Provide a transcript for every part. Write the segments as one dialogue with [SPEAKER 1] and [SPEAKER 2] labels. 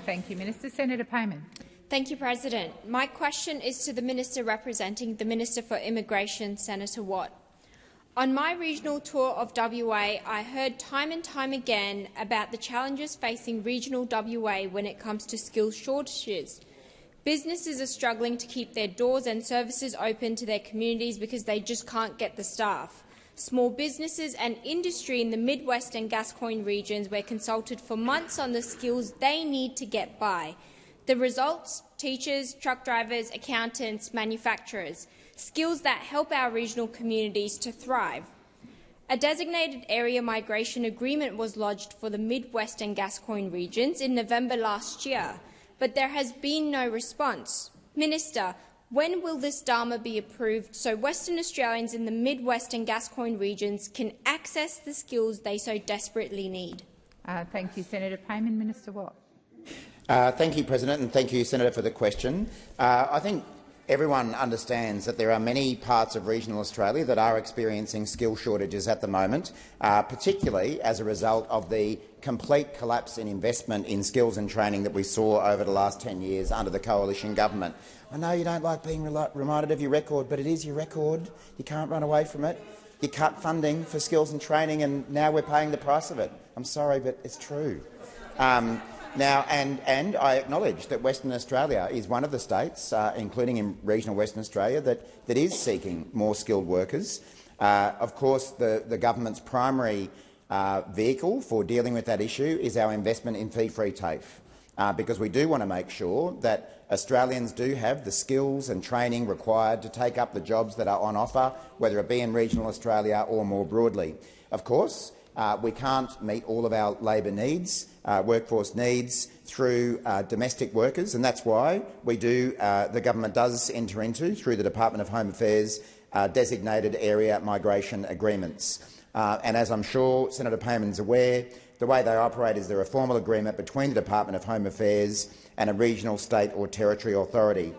[SPEAKER 1] Thank you, Minister. Senator Payman.
[SPEAKER 2] Thank you, President. My question is to the Minister representing the Minister for Immigration, Senator Watt. On my regional tour of WA, I heard time and time again about the challenges facing regional WA when it comes to skills shortages. Businesses are struggling to keep their doors and services open to their communities because they just can't get the staff. Small businesses and industry in the Midwest and Gascoyne regions were consulted for months on the skills they need to get by. The results? Teachers, truck drivers, accountants, manufacturers. Skills that help our regional communities to thrive. A designated area migration agreement was lodged for the Midwest and Gascoyne regions in November last year, but there has been no response. Minister, when will this DAMA be approved so Western Australians in the Midwest and Gascoyne regions can access the skills they so desperately need?
[SPEAKER 1] Thank you, Senator Payman. Minister Watt.
[SPEAKER 3] Thank you, President, and thank you, Senator, for the question. I think everyone understands that there are many parts of regional Australia that are experiencing skill shortages at the moment, particularly as a result of the complete collapse in investment in skills and training that we saw over the last 10 years under the coalition government. I know you don't like being reminded of your record, but it is your record. You can't run away from it. You cut funding for skills and training, and now we're paying the price of it. I'm sorry, but it's true. Now, and I acknowledge that Western Australia is one of the states, including in regional Western Australia, that is seeking more skilled workers. Of course, the government's primary vehicle for dealing with that issue is our investment in fee-free TAFE, because we do want to make sure that Australians do have the skills and training required to take up the jobs that are on offer, whether it be in regional Australia or more broadly. Of course, we can't meet all of our labour needs, workforce needs, through domestic workers, and that's why the government does enter into, through the Department of Home Affairs, designated area migration agreements. And as I'm sure Senator Payman is aware, the way they operate is they're a formal agreement between the Department of Home Affairs and a regional, state or territory authority.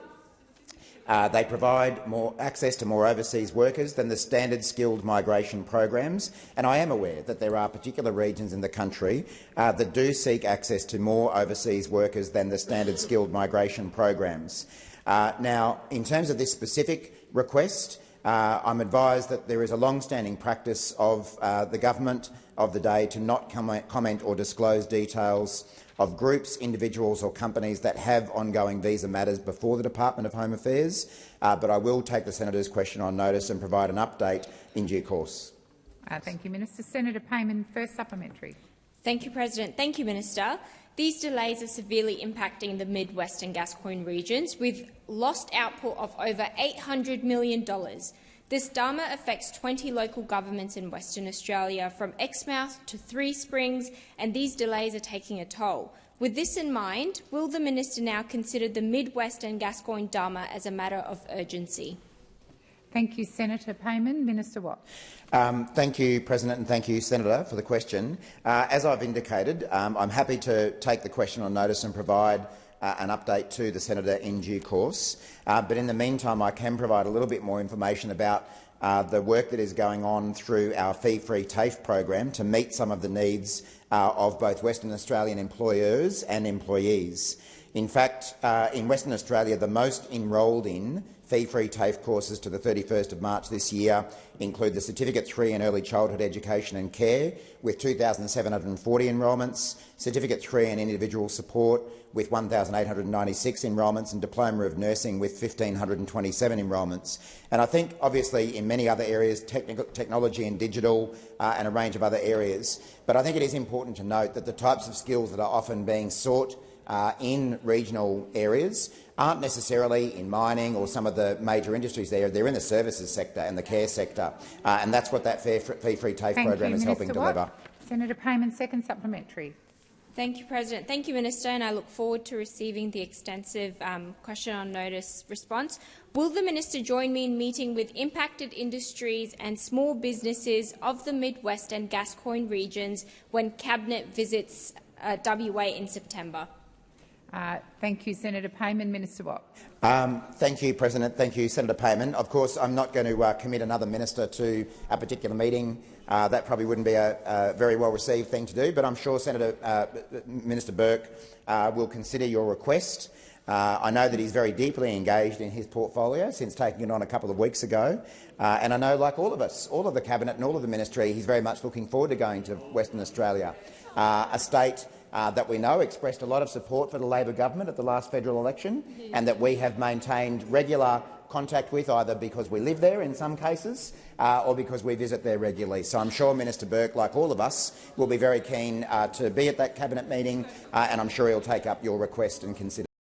[SPEAKER 3] They provide more access to more overseas workers than the standard skilled migration programs, and I am aware that there are particular regions in the country that do seek access to more overseas workers than the standard skilled migration programs. Now, in terms of this specific request, I'm advised that there is a long-standing practice of the government of the day to not comment or disclose details of groups, individuals or companies that have ongoing visa matters before the Department of Home Affairs, but I will take the senator's question on notice and provide an update in due course.
[SPEAKER 1] Thank you, Minister. Senator Payman, first supplementary.
[SPEAKER 2] Thank you, President. Thank you, Minister. These delays are severely impacting the Midwest and Gascoyne regions, with lost output of over $800 million. This DAMA affects 20 local governments in Western Australia, from Exmouth to Three Springs, and these delays are taking a toll. With this in mind, will the minister now consider the Midwest and Gascoyne DAMA as a matter of urgency?
[SPEAKER 1] Thank you, Senator Payman. Minister Watt.
[SPEAKER 3] Thank you, President, and thank you, Senator, for the question. As I've indicated, I'm happy to take the question on notice and provide an update to the senator in due course. But in the meantime, I can provide a little bit more information about the work that is going on through our fee-free TAFE program to meet some of the needs of both Western Australian employers and employees. In fact, in Western Australia, the most enrolled in fee-free TAFE courses to the 31st of March this year include the Certificate 3 in Early Childhood Education and Care, with 2,740 enrolments, Certificate 3 in Individual Support, with 1,896 enrolments, and Diploma of Nursing, with 1,527 enrolments. And I think, obviously, in many other areas, technology and digital and a range of other areas. But I think it is important to note that the types of skills that are often being sought in regional areas aren't necessarily in mining or some of the major industries there. They're in the services sector and the care sector, and that's what that fee-free TAFE program is helping deliver.
[SPEAKER 1] Senator Payman, second supplementary.
[SPEAKER 2] Thank you, President. Thank you, Minister, and I look forward to receiving the extensive question on notice response. Will the Minister join me in meeting with impacted industries and small businesses of the Midwest and Gascoyne regions when Cabinet visits WA in September?
[SPEAKER 1] Thank you, Senator Payman. Minister Watt.
[SPEAKER 3] Thank you, President. Thank you, Senator Payman. Of course, I'm not going to commit another minister to a particular meeting. That probably wouldn't be a very well-received thing to do, but I'm sure Minister Burke will consider your request. I know that he's very deeply engaged in his portfolio since taking it on a couple of weeks ago, and I know, like all of us, all of the Cabinet and all of the Ministry, he's very much looking forward to going to Western Australia, a state that we know expressed a lot of support for the Labor government at the last federal election, and that we have maintained regular contact with, either because we live there in some cases or because we visit there regularly. So I'm sure Minister Burke, like all of us, will be very keen to be at that Cabinet meeting, and I'm sure he'll take up your request and consider